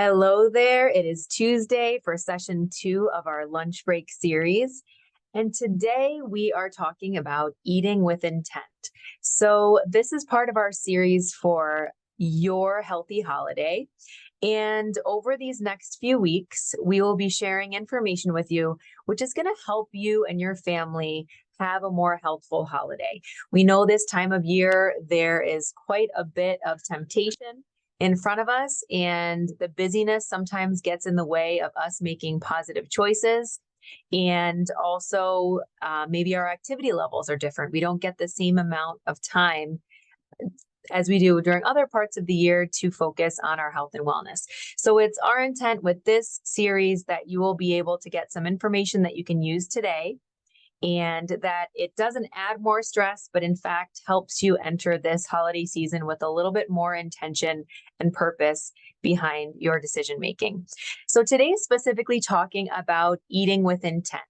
Hello there. It is Tuesday for session 2 of our lunch break series. And today we are talking about eating with intent. So, this is part of our series for your healthy holiday. And over these next few weeks, we will be sharing information with you, which is going to help you and your family have a more healthful holiday. We know this time of year, there is quite a bit of temptation in front of us, and the busyness sometimes gets in the way of us making positive choices. And also, maybe our activity levels are different. We don't get the same amount of time as we do during other parts of the year to focus on our health and wellness. So it's our intent with this series that you will be able to get some information that you can use today, and that it doesn't add more stress, but in fact helps you enter this holiday season with a little bit more intention and purpose behind your decision making. So today is specifically talking about eating with intent.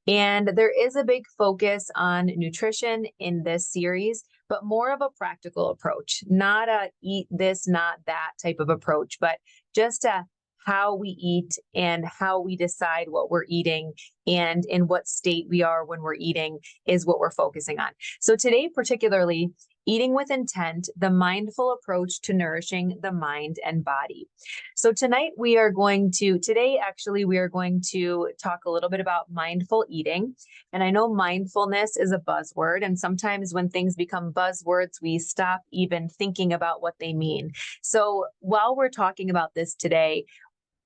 And there is a big focus on nutrition in this series, but more of a practical approach, not a eat this, not that type of approach, but just a how we eat and how we decide what we're eating and in what state we are when we're eating is what we're focusing on. So today, particularly, eating with intent, the mindful approach to nourishing the mind and body. So today we are going to talk a little bit about mindful eating. And I know mindfulness is a buzzword, and sometimes when things become buzzwords, we stop even thinking about what they mean. So while we're talking about this today,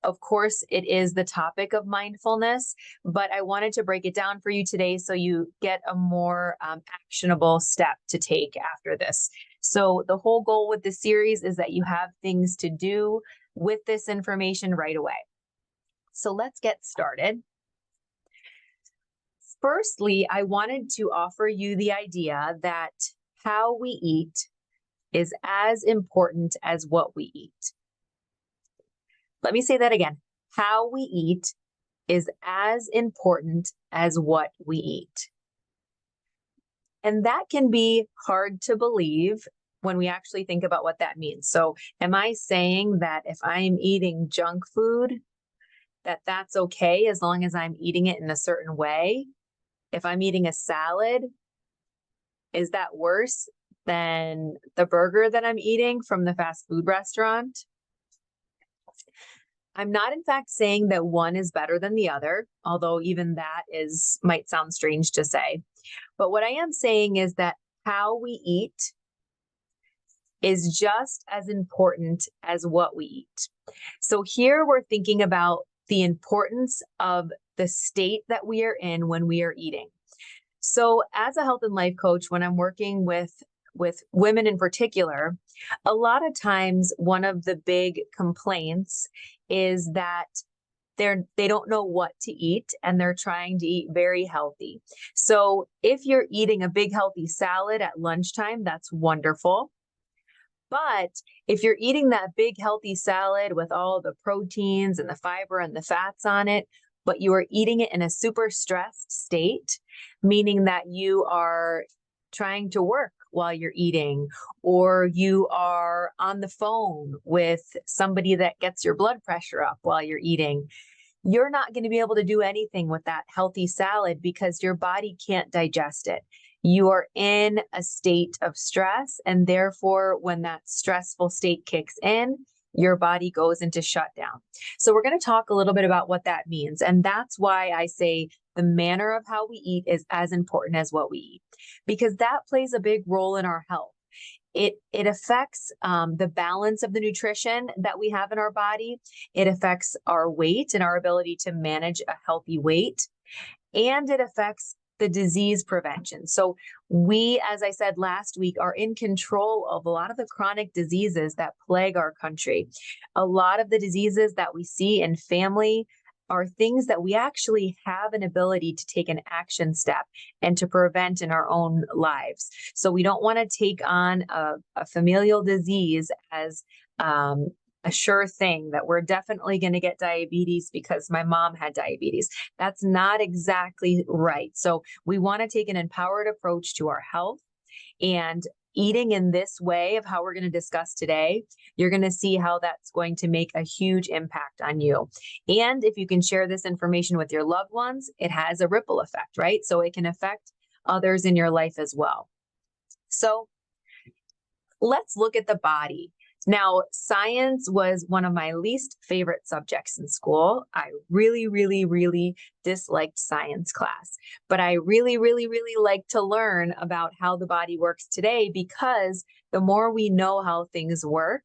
of course, it is the topic of mindfulness, but I wanted to break it down for you today so you get a more actionable step to take after this. So the whole goal with this series is that you have things to do with this information right away. So let's get started. Firstly, I wanted to offer you the idea that how we eat is as important as what we eat. Let me say that again. How we eat is as important as what we eat. And that can be hard to believe when we actually think about what that means. So am I saying that if I'm eating junk food, that's okay as long as I'm eating it in a certain way? If I'm eating a salad, is that worse than the burger that I'm eating from the fast food restaurant? I'm not, in fact, saying that one is better than the other, although even that might sound strange to say. But what I am saying is that how we eat is just as important as what we eat. So here we're thinking about the importance of the state that we are in when we are eating. So as a health and life coach, when I'm working with women in particular, a lot of times one of the big complaints is that they don't know what to eat and they're trying to eat very healthy. So if you're eating a big healthy salad at lunchtime, that's wonderful. But if you're eating that big healthy salad with all the proteins and the fiber and the fats on it, but you are eating it in a super stressed state, meaning that you are trying to work while you're eating, or you are on the phone with somebody that gets your blood pressure up while you're eating, you're not going to be able to do anything with that healthy salad because your body can't digest it. You are in a state of stress, and therefore, when that stressful state kicks in, your body goes into shutdown. So we're going to talk a little bit about what that means. And that's why I say the manner of how we eat is as important as what we eat, because that plays a big role in our health. It affects the balance of the nutrition that we have in our body. It affects our weight and our ability to manage a healthy weight. And it affects the disease prevention. So we, as I said last week, are in control of a lot of the chronic diseases that plague our country. A lot of the diseases that we see in family are things that we actually have an ability to take an action step and to prevent in our own lives. So we don't want to take on a familial disease as a sure thing that we're definitely going to get diabetes because my mom had diabetes. That's not exactly right. So we want to take an empowered approach to our health. And eating in this way of how we're going to discuss today, you're going to see how that's going to make a huge impact on you. And if you can share this information with your loved ones, it has a ripple effect, right? So it can affect others in your life as well. So let's look at the body. Now, science was one of my least favorite subjects in school. I really, really, really disliked science class, but I really, really, really like to learn about how the body works today, because the more we know how things work,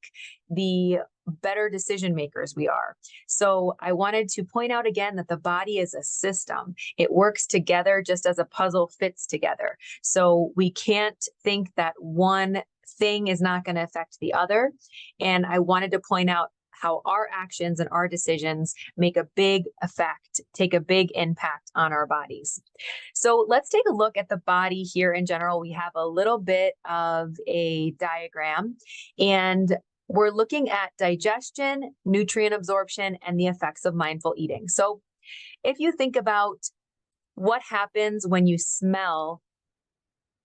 the better decision makers we are. So I wanted to point out again that the body is a system. It works together just as a puzzle fits together. So we can't think that one thing is not going to affect the other. And I wanted to point out how our actions and our decisions make a big effect, take a big impact on our bodies. So let's take a look at the body here in general. We have a little bit of a diagram, and we're looking at digestion, nutrient absorption, and the effects of mindful eating. So if you think about what happens when you smell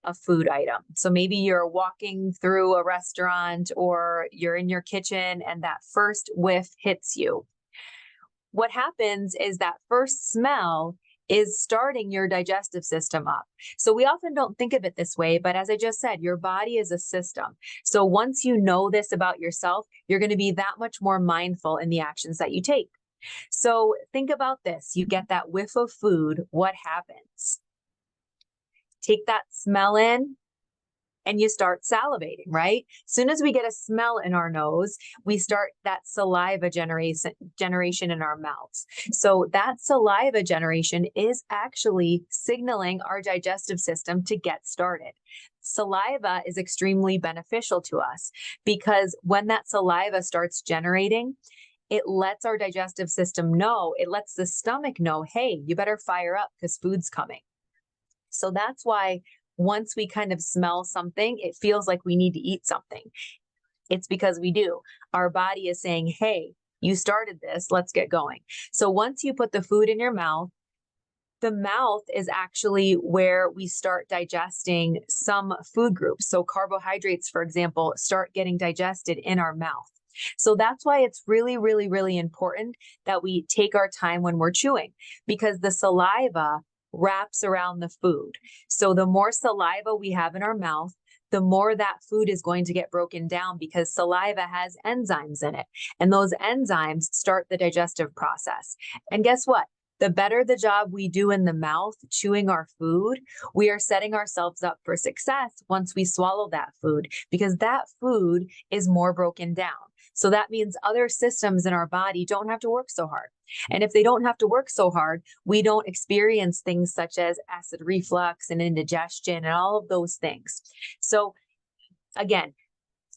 a food item. So maybe you're walking through a restaurant or you're in your kitchen and that first whiff hits you. What happens is that first smell is starting your digestive system up. So we often don't think of it this way, but as I just said, your body is a system. So once you know this about yourself, you're going to be that much more mindful in the actions that you take. So think about this. You get that whiff of food. What happens? Take that smell in and you start salivating, right? As soon as we get a smell in our nose, we start that saliva generation in our mouths. So that saliva generation is actually signaling our digestive system to get started. Saliva is extremely beneficial to us because when that saliva starts generating, it lets our digestive system know, it lets the stomach know, hey, you better fire up because food's coming. So that's why once we kind of smell something, it feels like we need to eat something. It's because we do. Our body is saying, hey, you started this, let's get going. So once you put the food in your mouth, the mouth is actually where we start digesting some food groups. So carbohydrates, for example, start getting digested in our mouth. So that's why it's really, really, really important that we take our time when we're chewing, because the saliva wraps around the food. So the more saliva we have in our mouth, the more that food is going to get broken down, because saliva has enzymes in it. And those enzymes start the digestive process. And guess what? The better the job we do in the mouth chewing our food, we are setting ourselves up for success once we swallow that food, because that food is more broken down. So that means other systems in our body don't have to work so hard. And if they don't have to work so hard, we don't experience things such as acid reflux and indigestion and all of those things. So again,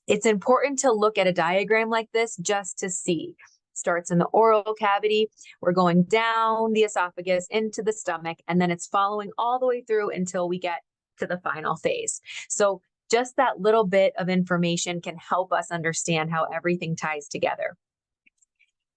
it's important to look at a diagram like this just to see. Starts in the oral cavity, we're going down the esophagus into the stomach, and then it's following all the way through until we get to the final phase. So just that little bit of information can help us understand how everything ties together.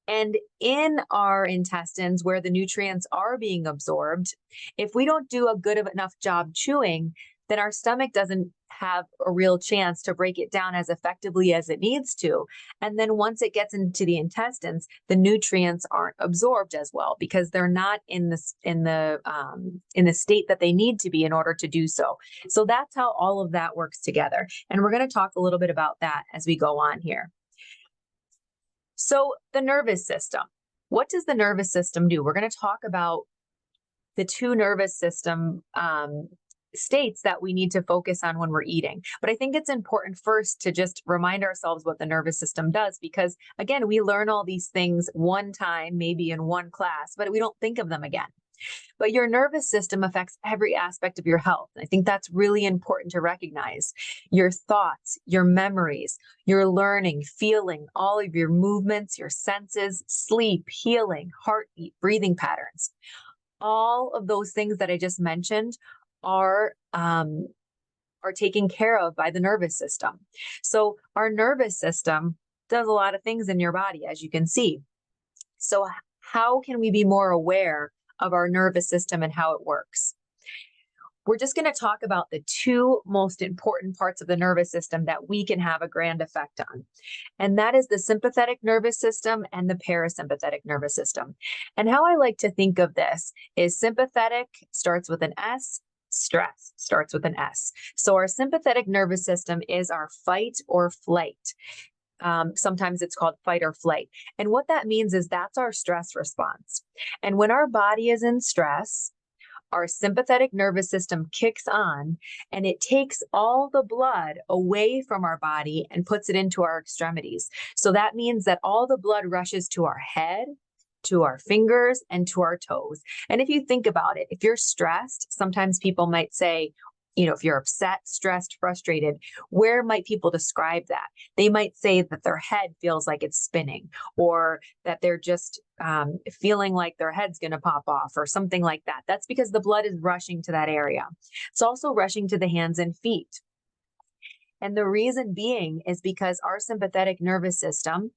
And in our intestines, where the nutrients are being absorbed, if we don't do a good enough job chewing, then our stomach doesn't have a real chance to break it down as effectively as it needs to. And then once it gets into the intestines, the nutrients aren't absorbed as well because they're not in the state that they need to be in order to do so. So that's how all of that works together. And we're going to talk a little bit about that as we go on here. So the nervous system. What does the nervous system do? We're going to talk about the two nervous system states that we need to focus on when we're eating. But I think it's important first to just remind ourselves what the nervous system does, because again, we learn all these things one time, maybe in one class, but we don't think of them again. But your nervous system affects every aspect of your health. I think that's really important to recognize. Your thoughts, your memories, your learning, feeling, all of your movements, your senses, sleep, healing, heartbeat, breathing patterns. All of those things that I just mentioned are taken care of by the nervous system. So our nervous system does a lot of things in your body, as you can see. So how can we be more aware of our nervous system and how it works? we're just going to talk about the two most important parts of the nervous system that we can have a grand effect on. And that is the sympathetic nervous system and the parasympathetic nervous system. And how I like to think of this is sympathetic starts with an S, stress starts with an S. So our sympathetic nervous system is our fight or flight. Sometimes it's called fight or flight. And what that means is that's our stress response. And when our body is in stress, our sympathetic nervous system kicks on and it takes all the blood away from our body and puts it into our extremities. So that means that all the blood rushes to our head, to our fingers, and to our toes. And if you think about it, if you're stressed, sometimes people might say, if you're upset, stressed, frustrated, where might people describe that? They might say that their head feels like it's spinning, or that they're just feeling like their head's going to pop off, or something like that. That's because the blood is rushing to that area. It's also rushing to the hands and feet. And the reason being is because our sympathetic nervous system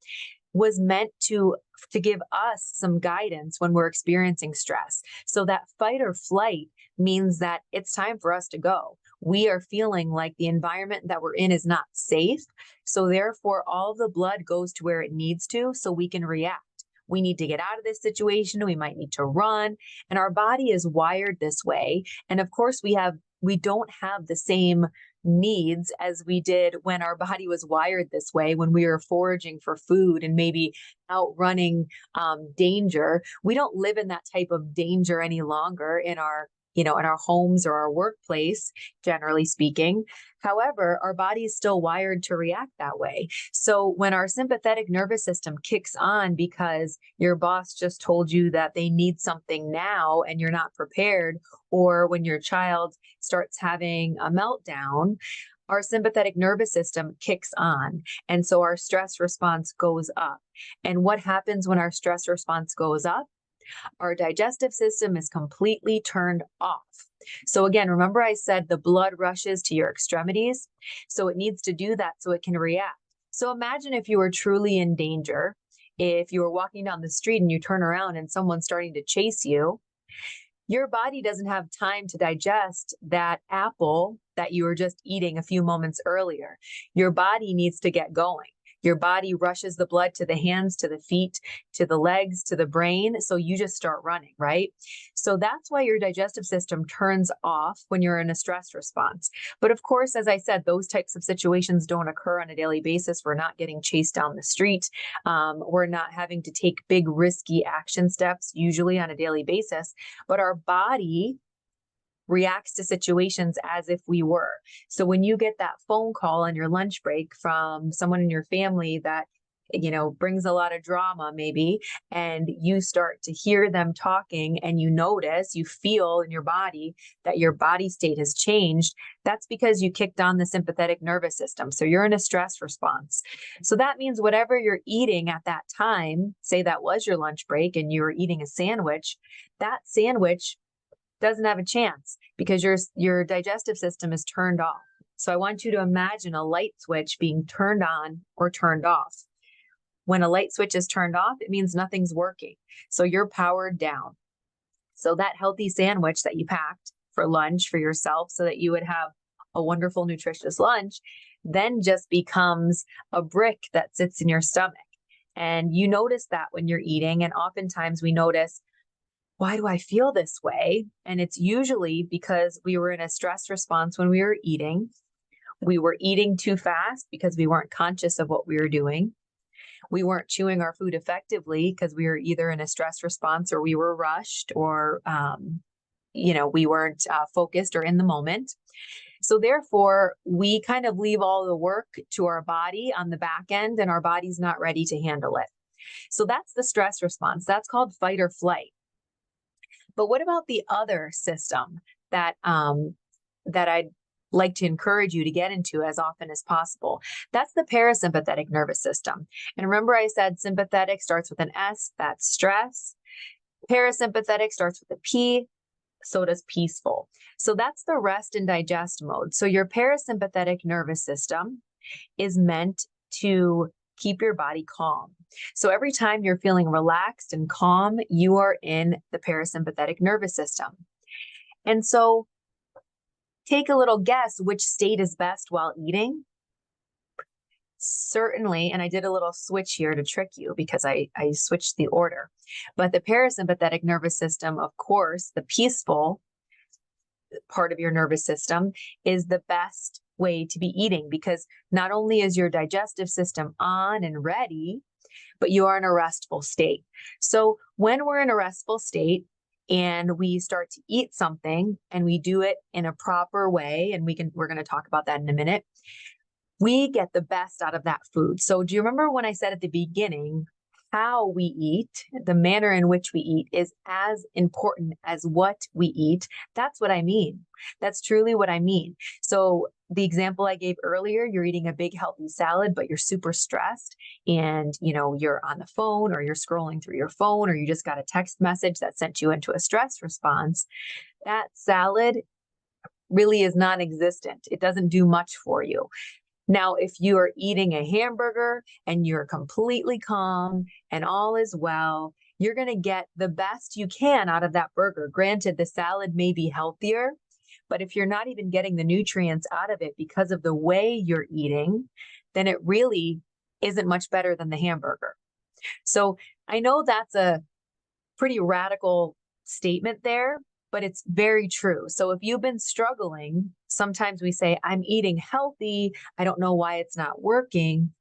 was meant to give us some guidance when we're experiencing stress. So that fight or flight means that it's time for us to go. We are feeling like the environment that we're in is not safe. So therefore, all the blood goes to where it needs to so we can react. We need to get out of this situation. We might need to run. And our body is wired this way. And of course, we don't have the same needs as we did when our body was wired this way, when we were foraging for food and maybe outrunning danger. We don't live in that type of danger any longer in our homes or our workplace, generally speaking. However, our body is still wired to react that way. So when our sympathetic nervous system kicks on because your boss just told you that they need something now and you're not prepared, or when your child starts having a meltdown, our sympathetic nervous system kicks on. And so our stress response goes up. And what happens when our stress response goes up? Our digestive system is completely turned off. So again, remember I said the blood rushes to your extremities. So it needs to do that so it can react. So imagine if you were truly in danger, if you were walking down the street and you turn around and someone's starting to chase you, your body doesn't have time to digest that apple that you were just eating a few moments earlier. Your body needs to get going. Your body rushes the blood to the hands, to the feet, to the legs, to the brain. So you just start running, right? So that's why your digestive system turns off when you're in a stress response. But of course, as I said, those types of situations don't occur on a daily basis. We're not getting chased down the street. We're not having to take big risky action steps usually on a daily basis. But our body reacts to situations as if we were. So when you get that phone call on your lunch break from someone in your family that brings a lot of drama maybe, and you start to hear them talking and you feel in your body that your body state has changed, that's because you kicked on the sympathetic nervous system. So you're in a stress response. So that means whatever you're eating at that time, say that was your lunch break and you were eating a sandwich, that sandwich doesn't have a chance because your digestive system is turned off. So I want you to imagine a light switch being turned on or turned off. When a light switch is turned off, it means nothing's working. So you're powered down. So that healthy sandwich that you packed for lunch for yourself so that you would have a wonderful, nutritious lunch, then just becomes a brick that sits in your stomach. And you notice that when you're eating. And oftentimes we notice, why do I feel this way? And it's usually because we were in a stress response when we were eating. We were eating too fast because we weren't conscious of what we were doing. We weren't chewing our food effectively because we were either in a stress response or we were rushed or, we weren't focused or in the moment. So therefore, we kind of leave all the work to our body on the back end and our body's not ready to handle it. So that's the stress response. That's called fight or flight. But what about the other system that I'd like to encourage you to get into as often as possible? That's the parasympathetic nervous system. And remember I said sympathetic starts with an S, that's stress. Parasympathetic starts with a P, so does peaceful. So that's the rest and digest mode. So your parasympathetic nervous system is meant to keep your body calm. So every time you're feeling relaxed and calm, you are in the parasympathetic nervous system. And so take a little guess which state is best while eating? Certainly, and I did a little switch here to trick you because I switched the order. But the parasympathetic nervous system, of course, the peaceful part of your nervous system, is the best way to be eating, because not only is your digestive system on and ready, but you are in a restful state. So when we're in a restful state and we start to eat something and we do it in a proper way, and we're going to talk about that in a minute, we get the best out of that food. So do you remember when I said at the beginning, how we eat, the manner in which we eat is as important as what we eat? That's what I mean. That's truly what I mean. So the example I gave earlier, you're eating a big healthy salad, but you're super stressed and you're on the phone, or you're scrolling through your phone, or you just got a text message that sent you into a stress response. That salad really is non-existent. It doesn't do much for you. Now, if you are eating a hamburger and you're completely calm and all is well, you're going to get the best you can out of that burger. Granted, the salad may be healthier, but if you're not even getting the nutrients out of it because of the way you're eating, then it really isn't much better than the hamburger. So I know that's a pretty radical statement there, but it's very true. So if you've been struggling, sometimes we say, I'm eating healthy, I don't know why it's not working.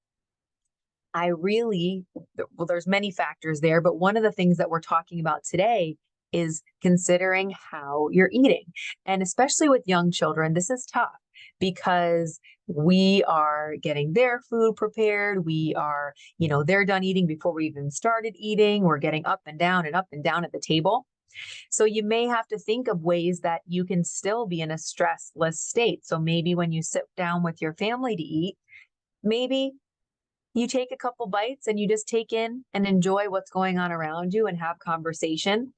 There's many factors there, but one of the things that we're talking about today is considering how you're eating. And especially with young children, this is tough because we are getting their food prepared. We are, they're done eating before we even started eating. We're getting up and down at the table. So you may have to think of ways that you can still be in a stressless state. So maybe when you sit down with your family to eat, maybe you take a couple bites and you just take in and enjoy what's going on around you and have conversation.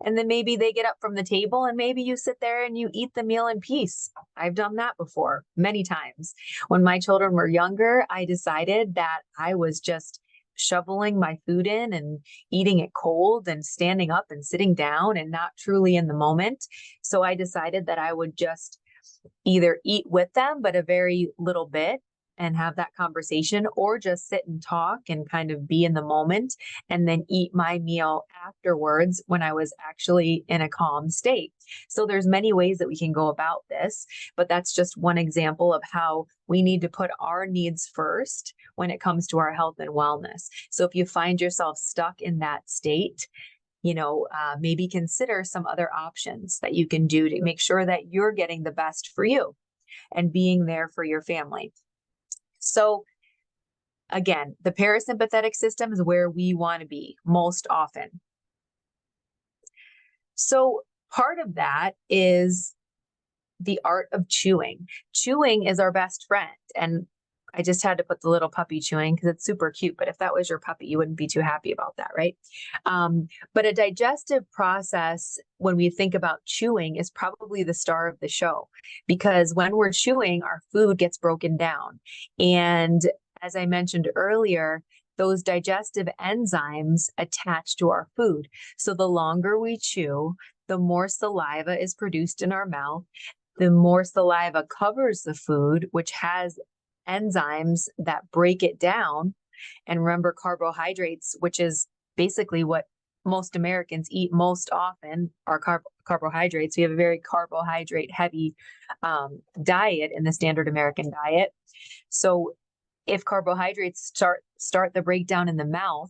And then maybe they get up from the table and maybe you sit there and you eat the meal in peace. I've done that before many times. When my children were younger, I decided that I was just shoveling my food in and eating it cold and standing up and sitting down and not truly in the moment. So I decided that I would just either eat with them, but a very little bit, and have that conversation, or just sit and talk and kind of be in the moment and then eat my meal afterwards when I was actually in a calm state. So there's many ways that we can go about this, but that's just one example of how we need to put our needs first when it comes to our health and wellness. So if you find yourself stuck in that state, maybe consider some other options that you can do to make sure that you're getting the best for you and being there for your family. So again, the parasympathetic system is where we want to be most often. So part of that is the art of chewing. Chewing is our best friend. And I just had to put the little puppy chewing because it's super cute. But if that was your puppy, you wouldn't be too happy about that, right? But a digestive process, when we think about chewing, is probably the star of the show, because when we're chewing, our food gets broken down. And as I mentioned earlier, those digestive enzymes attach to our food. So the longer we chew, the more saliva is produced in our mouth. The more saliva covers the food, which has enzymes that break it down. And remember, carbohydrates, which is basically what most Americans eat most often, are carbohydrates. We have a very carbohydrate heavy diet in the standard American diet. So if carbohydrates start the breakdown in the mouth,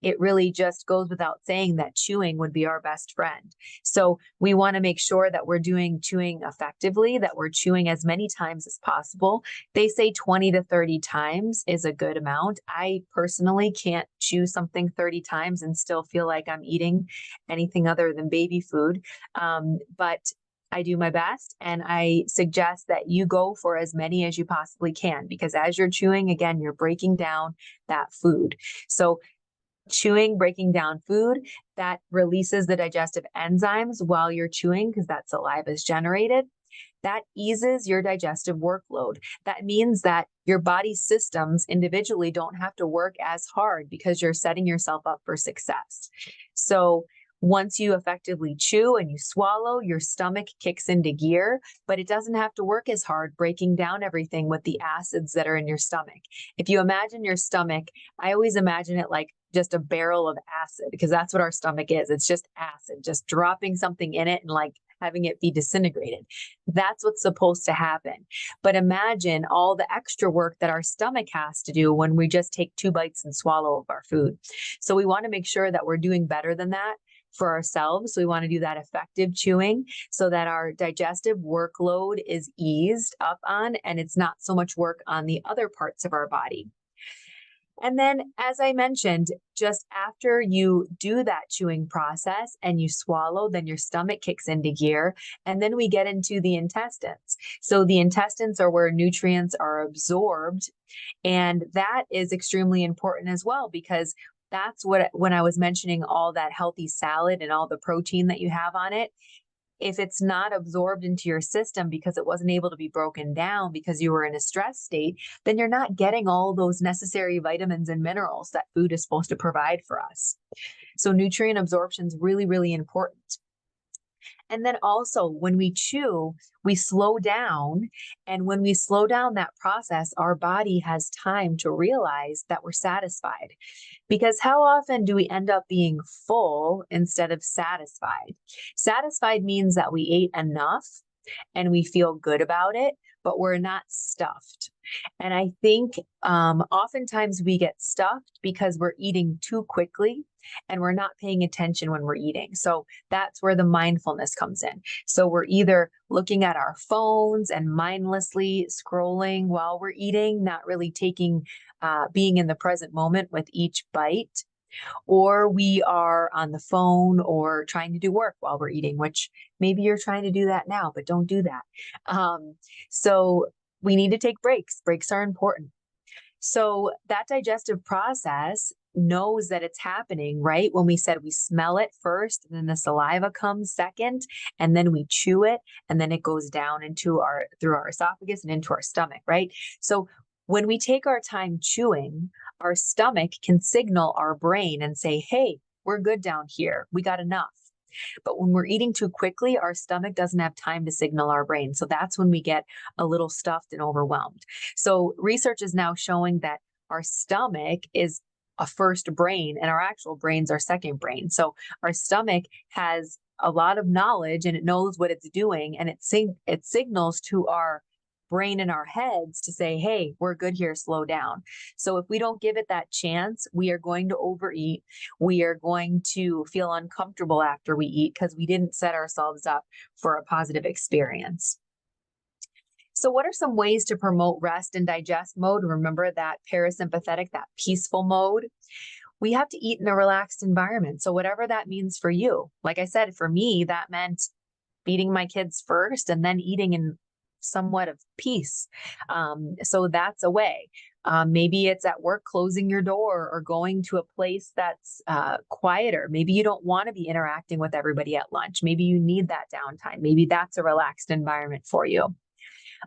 it really just goes without saying that chewing would be our best friend. So we want to make sure that we're chewing effectively, that we're chewing as many times as possible. They say 20 to 30 times is a good amount. I personally can't chew something 30 times and still feel like I'm eating anything other than baby food. But I do my best, and I suggest that you go for as many as you possibly can, because as you're chewing, again, you're breaking down that food. So chewing, breaking down food, that releases the digestive enzymes while you're chewing, because that saliva is generated. That eases your digestive workload. That means that your body systems individually don't have to work as hard because you're setting yourself up for success. So Once you effectively chew and you swallow, your stomach kicks into gear, but it doesn't have to work as hard breaking down everything with the acids that are in your stomach. If you imagine your stomach, I always imagine it like just a barrel of acid, because that's what our stomach is. It's just acid, just dropping something in it and like having it be disintegrated. That's what's supposed to happen. But imagine all the extra work that our stomach has to do when we just take 2 bites and swallow of our food. So we want to make sure that we're doing better than that for ourselves. So we want to do that effective chewing so that our digestive workload is eased up on, and it's not so much work on the other parts of our body. And then, as I mentioned, just after you do that chewing process and you swallow, then your stomach kicks into gear. And then we get into the intestines. So the intestines are where nutrients are absorbed. And that is extremely important as well, because that's what, when I was mentioning all that healthy salad and all the protein that you have on it, if it's not absorbed into your system because it wasn't able to be broken down because you were in a stress state, then you're not getting all those necessary vitamins and minerals that food is supposed to provide for us. So nutrient absorption is really, really important. And then also when we chew, we slow down. And when we slow down that process, our body has time to realize that we're satisfied. Because how often do we end up being full instead of satisfied? Satisfied means that we ate enough and we feel good about it, but we're not stuffed. And I think oftentimes we get stuffed because we're eating too quickly and we're not paying attention when we're eating. So that's where the mindfulness comes in. So we're either looking at our phones and mindlessly scrolling while we're eating, not really being in the present moment with each bite, or we are on the phone or trying to do work while we're eating, which maybe you're trying to do that now, but don't do that. So we need to take breaks. Breaks are important. So that digestive process knows that it's happening, right? When we said we smell it first, and then the saliva comes second, and then we chew it, and then it goes down through our esophagus and into our stomach, right? So when we take our time chewing, our stomach can signal our brain and say, hey, we're good down here. We got enough. But when we're eating too quickly, our stomach doesn't have time to signal our brain. So that's when we get a little stuffed and overwhelmed. So research is now showing that our stomach is a first brain and our actual brains are second brain. So our stomach has a lot of knowledge and it knows what it's doing, and it signals to our brain in our heads to say, hey, we're good here, slow down. So if we don't give it that chance, we are going to overeat. We are going to feel uncomfortable after we eat because we didn't set ourselves up for a positive experience. So what are some ways to promote rest and digest mode? Remember that parasympathetic, that peaceful mode. We have to eat in a relaxed environment. So whatever that means for you. Like I said, for me, that meant feeding my kids first and then eating in somewhat of peace. So that's a way. Maybe it's at work, closing your door or going to a place that's quieter. Maybe you don't want to be interacting with everybody at lunch. Maybe you need that downtime. Maybe that's a relaxed environment for you.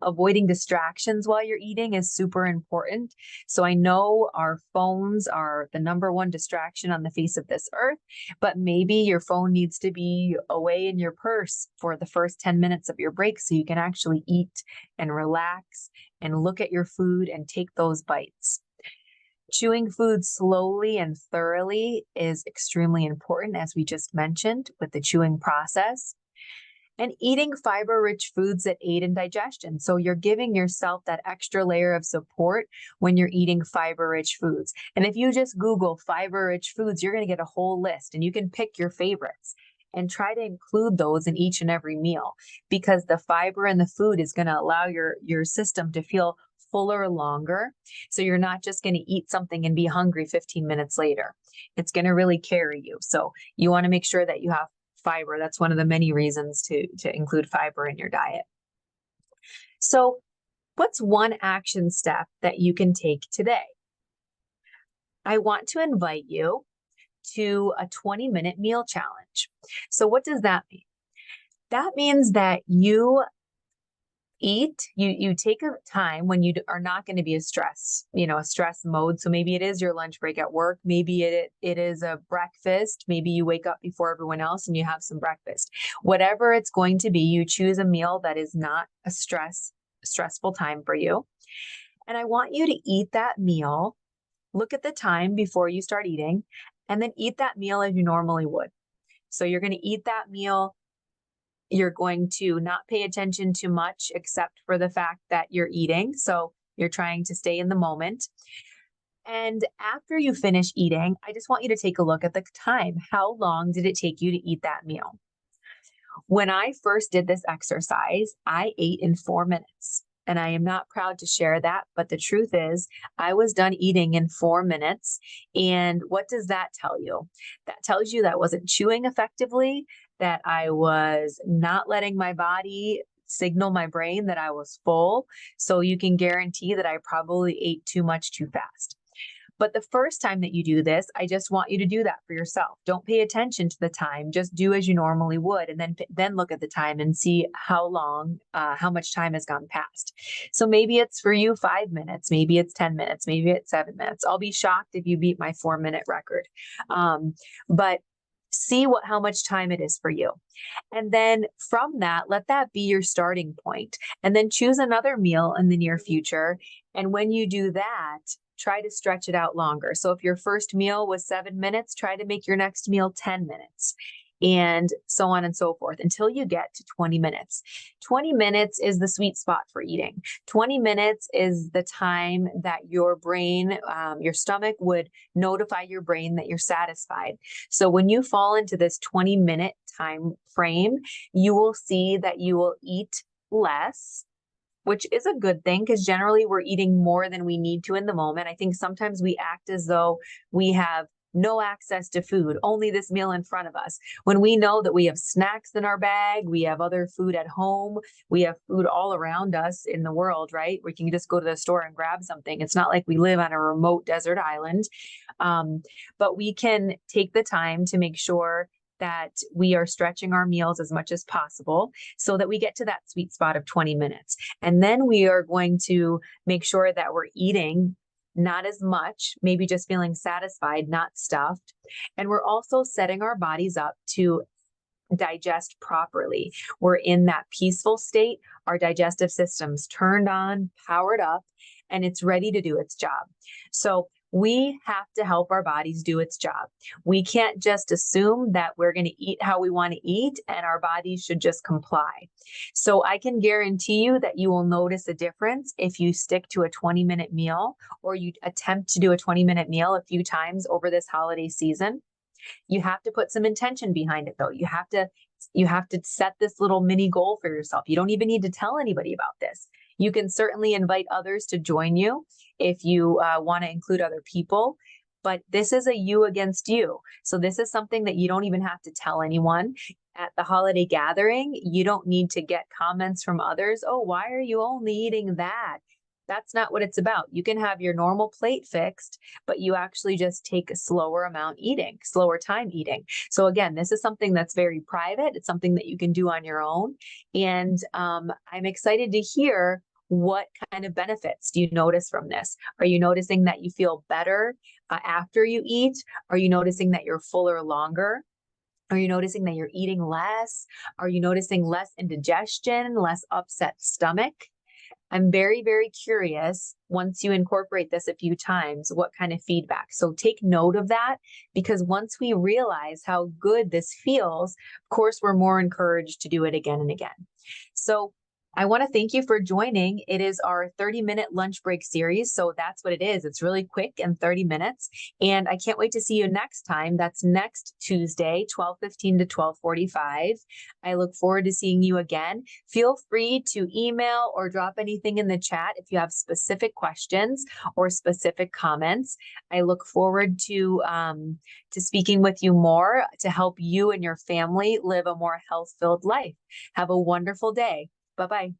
Avoiding distractions while you're eating is super important. So I know our phones are the number one distraction on the face of this earth, but maybe your phone needs to be away in your purse for the first 10 minutes of your break so you can actually eat and relax and look at your food and take those bites. Chewing food slowly and thoroughly is extremely important, as we just mentioned, with the chewing process. And eating fiber-rich foods that aid in digestion. So you're giving yourself that extra layer of support when you're eating fiber-rich foods. And if you just Google fiber-rich foods, you're going to get a whole list, and you can pick your favorites and try to include those in each and every meal, because the fiber in the food is going to allow your system to feel fuller longer. So you're not just going to eat something and be hungry 15 minutes later. It's going to really carry you. So you want to make sure that you have fiber. That's one of the many reasons to include fiber in your diet. So what's one action step that you can take today? I want to invite you to a 20-minute meal challenge. So what does that mean? That means that you you take a time when you are not going to be a stress mode. So maybe it is your lunch break at work. Maybe it is a breakfast. Maybe you wake up before everyone else and you have some breakfast. Whatever it's going to be, you choose a meal that is not a stressful time for you. And I want you to eat that meal. Look at the time before you start eating, and then eat that meal as you normally would. So you're going to eat that meal. You're going to not pay attention to much except for the fact that you're eating. So you're trying to stay in the moment. And after you finish eating, I just want you to take a look at the time. How long did it take you to eat that meal? When I first did this exercise, I ate in 4 minutes. And I am not proud to share that, but the truth is, I was done eating in 4 minutes. And what does that tell you? That tells you that I wasn't chewing effectively, that I was not letting my body signal my brain that I was full. So you can guarantee that I probably ate too much too fast. But the first time that you do this, I just want you to do that for yourself. Don't pay attention to the time. Just do as you normally would, and then look at the time and see how much time has gone past. So maybe it's for you 5 minutes, maybe it's 10 minutes, maybe it's 7 minutes. I'll be shocked if you beat my 4-minute record. But see how much time it is for you. And then from that, let that be your starting point. And then choose another meal in the near future. And when you do that, try to stretch it out longer. So if your first meal was 7 minutes, try to make your next meal 10 minutes. And so on and so forth until you get to 20 minutes. 20 minutes is the sweet spot for eating. 20 minutes is the time that your brain, your stomach would notify your brain that you're satisfied. So when you fall into this 20-minute time frame, you will see that you will eat less, which is a good thing because generally we're eating more than we need to in the moment. I think sometimes we act as though we have no access to food, only this meal in front of us. When we know that we have snacks in our bag, we have other food at home, we have food all around us in the world, right? We can just go to the store and grab something. It's not like we live on a remote desert island, but we can take the time to make sure that we are stretching our meals as much as possible so that we get to that sweet spot of 20 minutes. And then we are going to make sure that we're eating not as much, maybe just feeling satisfied, not stuffed. And we're also setting our bodies up to digest properly. We're in that peaceful state. Our digestive system's turned on, powered up, and it's ready to do its job. So we have to help our bodies do its job. We can't just assume that we're going to eat how we want to eat and our bodies should just comply. So I can guarantee you that you will notice a difference if you stick to a 20-minute meal or you attempt to do a 20-minute meal a few times over this holiday season. You have to put some intention behind it though. You have to set this little mini goal for yourself. You don't even need to tell anybody about this. You can certainly invite others to join you if you want to include other people, but this is a you against you. So this is something that you don't even have to tell anyone. At the holiday gathering, you don't need to get comments from others. Oh, why are you only eating that? That's not what it's about. You can have your normal plate fixed, but you actually just take a slower time eating. So again, this is something that's very private. It's something that you can do on your own. And I'm excited to hear what kind of benefits do you notice from this? Are you noticing that you feel better after you eat? Are you noticing that you're fuller longer? Are you noticing that you're eating less? Are you noticing less indigestion, less upset stomach? I'm very, very curious once you incorporate this a few times, what kind of feedback. So take note of that, because once we realize how good this feels, of course, we're more encouraged to do it again and again. So I want to thank you for joining. It is our 30-minute lunch break series. So that's what it is. It's really quick and 30 minutes. And I can't wait to see you next time. That's next Tuesday, 12:15 to 12:45. I look forward to seeing you again. Feel free to email or drop anything in the chat if you have specific questions or specific comments. I look forward to speaking with you more to help you and your family live a more health-filled life. Have a wonderful day. Bye-bye.